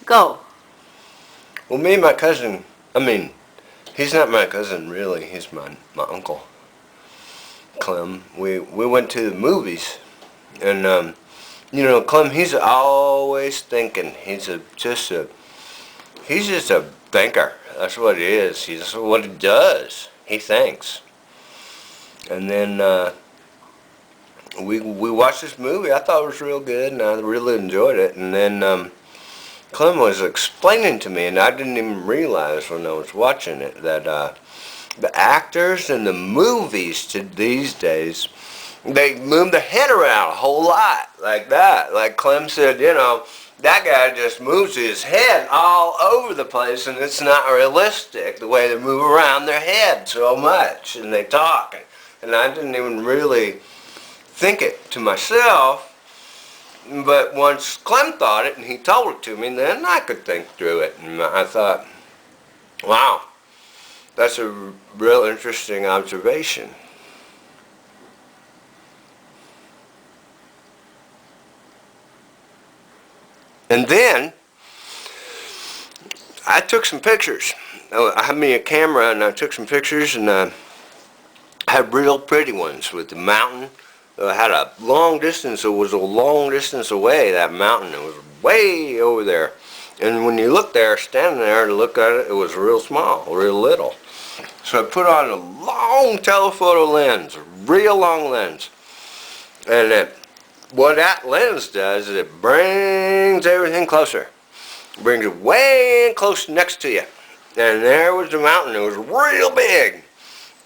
Go. Well, me and my cousin, he's not my cousin really, he's my uncle, Clem. We went to the movies, and Clem, he's always thinking. He's just a thinker. That's what he is. That's what he does. He thinks. And then we watched this movie. I thought it was real good, and I really enjoyed it. And then Clem was explaining to me, and I didn't even realize when I was watching it, that the actors in the movies to these days, they move their head around a whole lot like that. Like Clem said, that guy just moves his head all over the place, and it's not realistic the way they move around their head so much, and they talk. And I didn't even really think it to myself. But once Clem thought it and he told it to me, then I could think through it. And I thought, wow, that's a real interesting observation. And then I took some pictures. I had me a camera and I took some pictures, and I had real pretty ones with the mountain. I had a long distance. It was a long distance away, that mountain. It was way over there. And when you look there, standing there to look at it, it was real small, real little. So I put on a long telephoto lens, a real long lens. And what that lens does is it brings everything closer. It brings it way close next to you. And there was the mountain. It was real big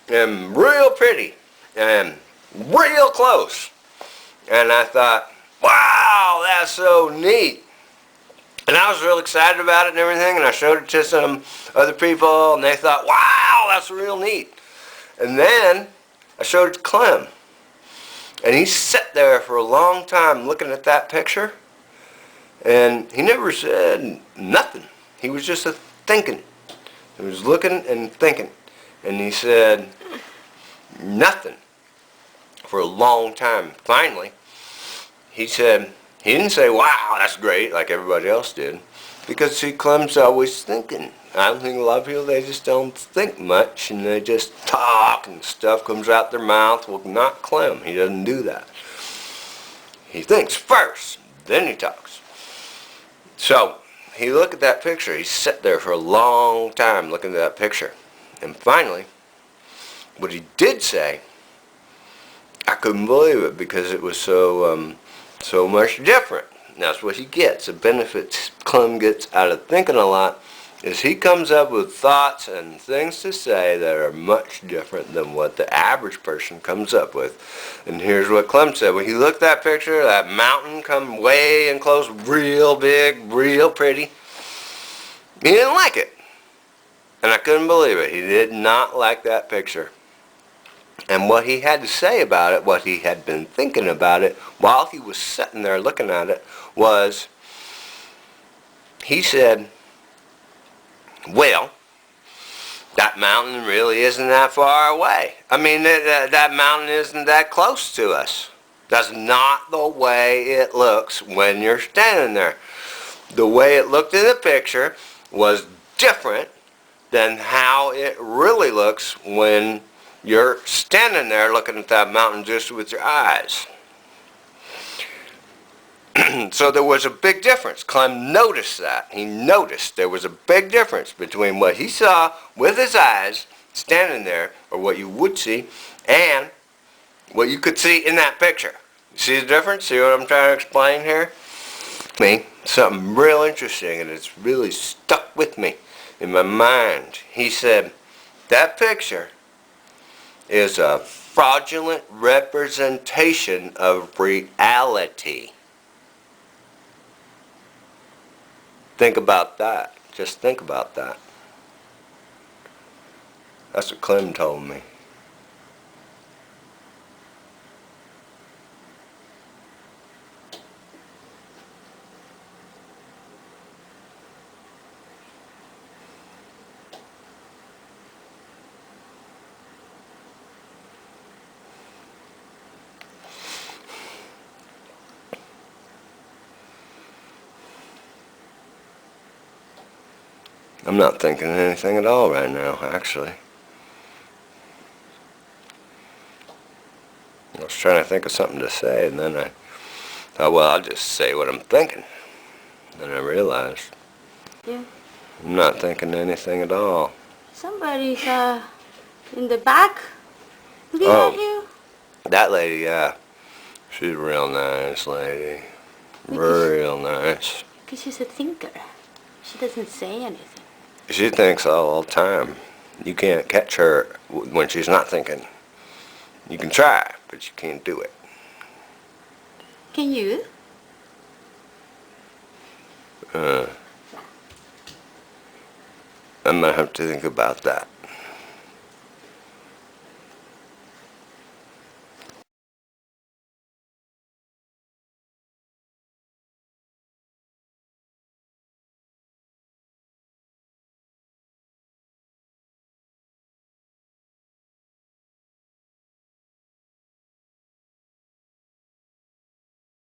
and real pretty and real close. And I thought, wow, that's so neat. And I was real excited about it and everything, and I showed it to some other people, and they thought, wow, that's real neat. And then I showed it to Clem. And he sat there for a long time looking at that picture, and he never said nothing. He was just thinking. He was looking and thinking. And he said nothing for a long time. Finally, he didn't say, wow, that's great, like everybody else did. Because, see, Clem's always thinking. I think a lot of people, they just don't think much, and they just talk, and stuff comes out their mouth. Well, not Clem. He doesn't do that. He thinks first, then he talks. So, he looked at that picture. He sat there for a long time looking at that picture. And finally, what he did say, I couldn't believe it, because it was so much different. And that's what he gets. The benefit Clem gets out of thinking a lot is he comes up with thoughts and things to say that are much different than what the average person comes up with. And here's what Clem said. When he looked at that picture, that mountain come way in close, real big, real pretty, he didn't like it. And I couldn't believe it. He did not like that picture. And what he had to say about it, what he had been thinking about it while he was sitting there looking at it, was, he said, well, that mountain really isn't that far away. I mean, that mountain isn't that close to us. That's not the way it looks when you're standing there. The way it looked in the picture was different than how it really looks when you're standing there looking at that mountain just with your eyes. So there was a big difference. Clem noticed that. He noticed there was a big difference between what he saw with his eyes standing there, or what you would see, and what you could see in that picture. You see the difference? See what I'm trying to explain here? Me, something real interesting, and it's really stuck with me in my mind. He said, that picture is a fraudulent representation of reality. Think about that. Just think about that. That's what Clem told me. I'm not thinking anything at all right now, actually. I was trying to think of something to say, and then I thought, well, I'll just say what I'm thinking. Then I realized Yeah. I'm not thinking anything at all. Somebody's in the back looking at Oh, you. that lady, yeah. She's a real nice lady. Real nice. Because she's a thinker. She doesn't say anything. She thinks all the time. You can't catch her when she's not thinking. You can try, but you can't do it. Can you? I might have to think about that.